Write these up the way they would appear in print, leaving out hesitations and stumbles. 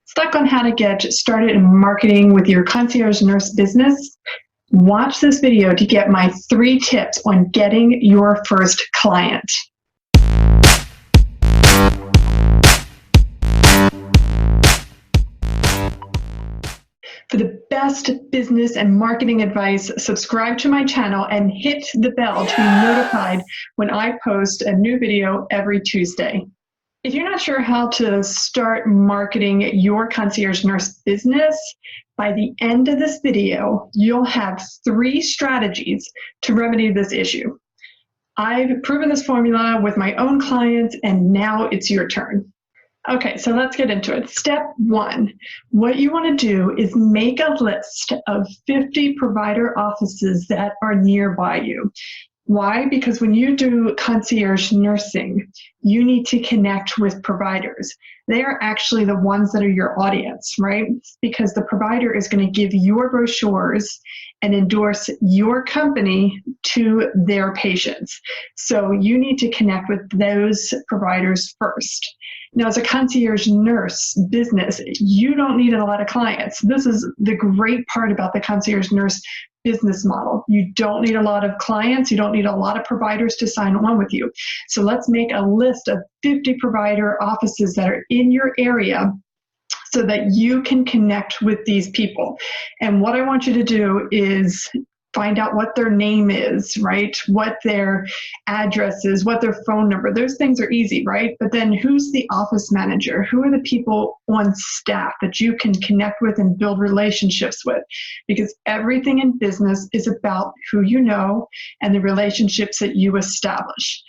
Stuck on how to get started in marketing with your concierge nurse business? Watch this video to get my 3 tips on getting your first client. For the best business and marketing advice, subscribe to my channel and hit the bell to be notified when I post a new video every Tuesday. If you're not sure how to start marketing your concierge nurse business, by the end of this video, you'll have 3 strategies to remedy this issue. I've proven this formula with my own clients, and now it's your turn. Okay, so let's get into it. Step 1, what you want to do is make a list of 50 provider offices that are nearby you. Why? Because when you do concierge nursing, you need to connect with providers. They are actually the ones that are your audience, right? Because the provider is going to give your brochures and endorse your company to their patients. So you need to connect with those providers first. Now, as a concierge nurse business, you don't need a lot of clients. This is the great part about the concierge nurse business model. You don't need a lot of clients. You don't need a lot of providers to sign on with you. So let's make a list of 50 provider offices that are in your area so that you can connect with these people. And what I want you to do is find out what their name is, right? What their address is, what their phone number. Those things are easy, right? But then who's the office manager? Who are the people on staff that you can connect with and build relationships with? Because everything in business is about who you know and the relationships that you establish.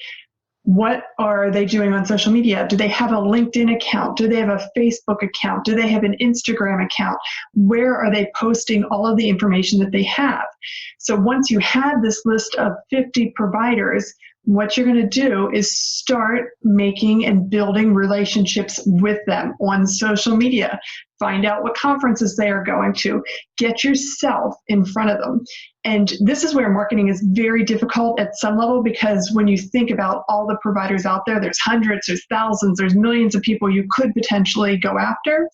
What are they doing on social media? Do they have a LinkedIn account? Do they have a Facebook account? Do they have an Instagram account? Where are they posting all of the information that they have? So once you have this list of 50 providers, what you're going to do is start making and building relationships with them on social media. Find out what conferences they are going to. Get yourself in front of them. And this is where marketing is very difficult at some level, because when you think about all the providers out there, there's hundreds, there's thousands, there's millions of people you could potentially go after.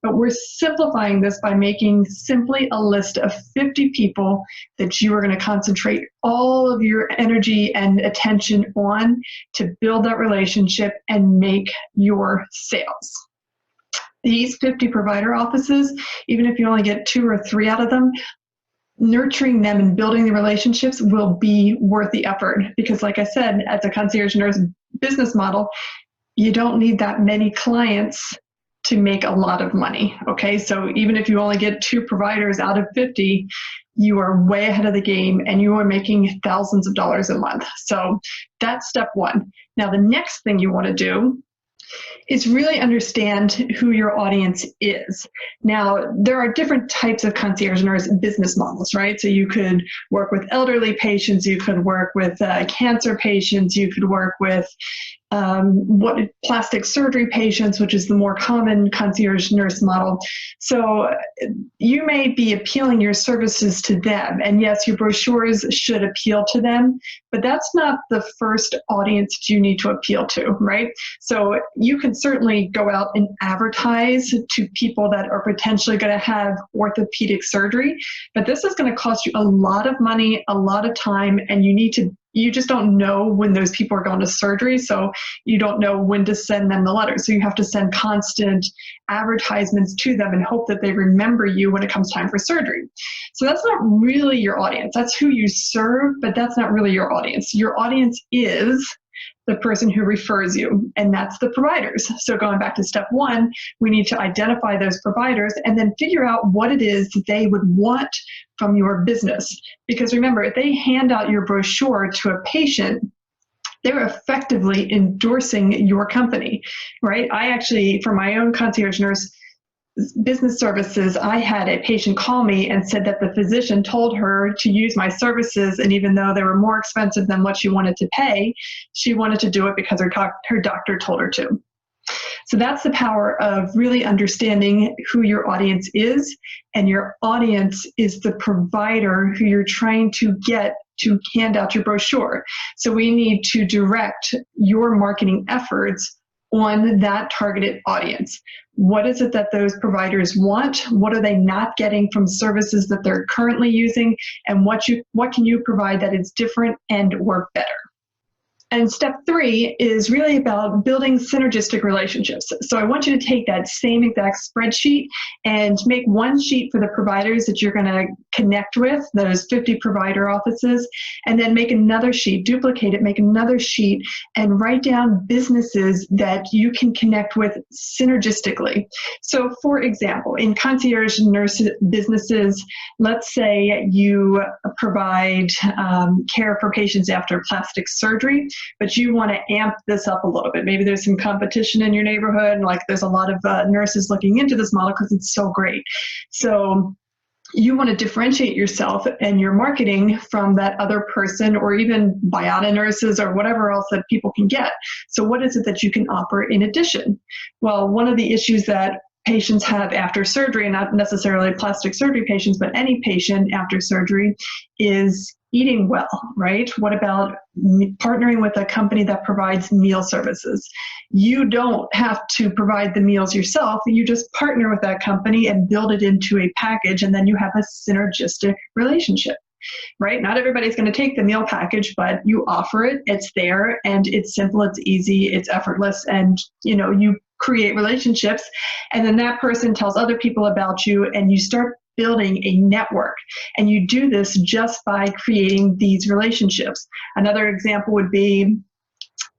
But we're simplifying this by making simply a list of 50 people that you are going to concentrate all of your energy and attention on to build that relationship and make your sales. These 50 provider offices, even if you only get 2 or 3 out of them, nurturing them and building the relationships will be worth the effort. Because like I said, as a concierge nurse business model, you don't need that many clients to make a lot of money, okay? So even if you only get 2 providers out of 50, you are way ahead of the game and you are making thousands of dollars a month. So that's step 1. Now, the next thing you want to do is really understand who your audience is. Now, there are different types of concierge nurse business models, right? So you could work with elderly patients, you could work with cancer patients, you could work with plastic surgery patients, which is the more common concierge nurse model. So you may be appealing your services to them, and yes, your brochures should appeal to them, but that's not the first audience that you need to appeal to, right? So you can certainly go out and advertise to people that are potentially going to have orthopedic surgery, but this is going to cost you a lot of money, a lot of time, and you just don't know when those people are going to surgery, so you don't know when to send them the letter. So you have to send constant advertisements to them and hope that they remember you when it comes time for surgery. So that's not really your audience. That's who you serve, but that's not really your audience. Your audience is the person who refers you, and that's the providers. So going back to step 1, we need to identify those providers and then figure out what it is that they would want from your business. Because remember, if they hand out your brochure to a patient, they're effectively endorsing your company, right? I actually, for my own concierge nurse business services, I had a patient call me and said that the physician told her to use my services, and even though they were more expensive than what she wanted to pay, she wanted to do it because her doctor told her to. So that's the power of really understanding who your audience is, and your audience is the provider who you're trying to get to hand out your brochure. So we need to direct your marketing efforts on that targeted audience. What is it that those providers want? What are they not getting from services that they're currently using? And what can you provide that is different and or better? And step 3 is really about building synergistic relationships. So I want you to take that same exact spreadsheet and make one sheet for the providers that you're going to connect with, those 50 provider offices, and then make another sheet, duplicate it, make another sheet, and write down businesses that you can connect with synergistically. So for example, in concierge nurse businesses, let's say you provide care for patients after plastic surgery, but you want to amp this up a little bit. Maybe there's some competition in your neighborhood, and like there's a lot of nurses looking into this model because it's so great. So you want to differentiate yourself and your marketing from that other person, or even Biata nurses or whatever else that people can get. So what is it that you can offer in addition? Well, one of the issues that patients have after surgery, not necessarily plastic surgery patients, but any patient after surgery, is eating well, right? What about partnering with a company that provides meal services? You don't have to provide the meals yourself. You just partner with that company and build it into a package, and then you have a synergistic relationship, right? Not everybody's going to take the meal package, but you offer it, it's there, and it's simple, it's easy, it's effortless, and you create relationships, and then that person tells other people about you, and you start building a network. And you do this just by creating these relationships. Another example would be,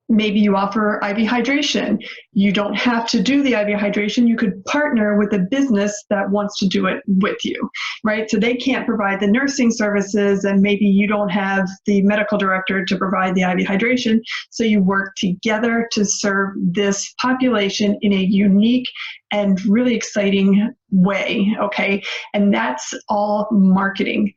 maybe you offer IV hydration. You don't have to do the IV hydration. You could partner with a business that wants to do it with you, right? So they can't provide the nursing services, and maybe you don't have the medical director to provide the IV hydration. So you work together to serve this population in a unique and really exciting way, okay? And that's all marketing.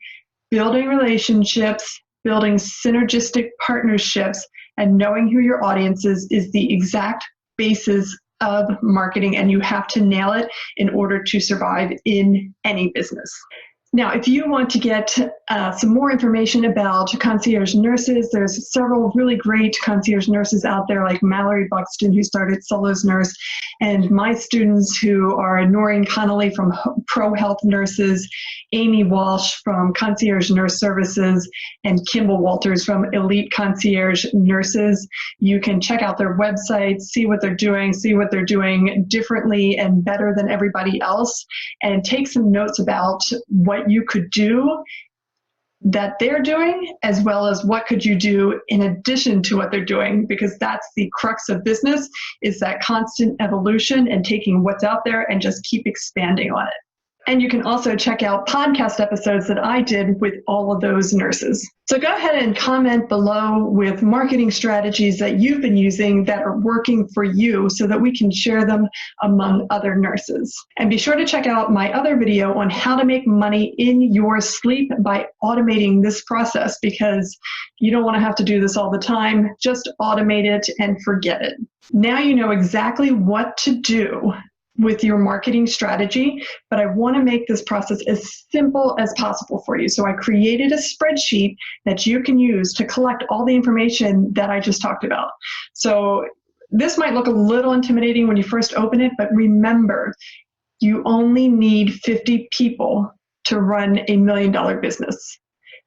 Building relationships, building synergistic partnerships, and knowing who your audience is the exact basis of marketing, and you have to nail it in order to survive in any business. Now, if you want to get some more information about concierge nurses, there's several really great concierge nurses out there, like Mallory Buxton, who started Solo's Nurse, and my students who are Noreen Connolly from Pro Health Nurses, Amy Walsh from Concierge Nurse Services, and Kimball Walters from Elite Concierge Nurses. You can check out their websites, see what they're doing differently and better than everybody else, and take some notes about what you could do that they're doing, as well as what could you do in addition to what they're doing, because that's the crux of business, is that constant evolution and taking what's out there and just keep expanding on it. And you can also check out podcast episodes that I did with all of those nurses. So go ahead and comment below with marketing strategies that you've been using that are working for you, so that we can share them among other nurses. And be sure to check out my other video on how to make money in your sleep by automating this process, because you don't want to have to do this all the time. Just automate it and forget it. Now you know exactly what to do with your marketing strategy, but I want to make this process as simple as possible for you. So I created a spreadsheet that you can use to collect all the information that I just talked about. So this might look a little intimidating when you first open it, but remember, you only need 50 people to run a $1 million business.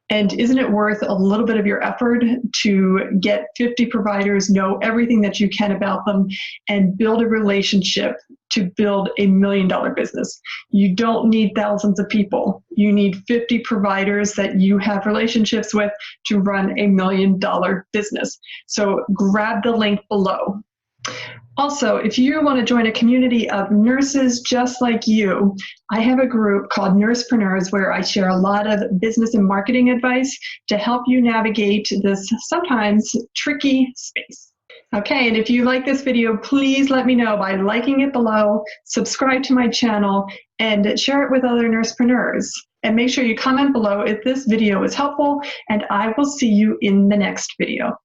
And isn't it worth a little bit of your effort to get 50 providers, know everything that you can about them, and build a relationship to build a $1 million business? You don't need thousands of people. You need 50 providers that you have relationships with to run a $1 million business. So grab the link below. Also, if you want to join a community of nurses just like you, I have a group called NursePreneurs where I share a lot of business and marketing advice to help you navigate this sometimes tricky space. Okay, and if you like this video, please let me know by liking it below, subscribe to my channel, and share it with other nursepreneurs. And make sure you comment below if this video was helpful, and I will see you in the next video.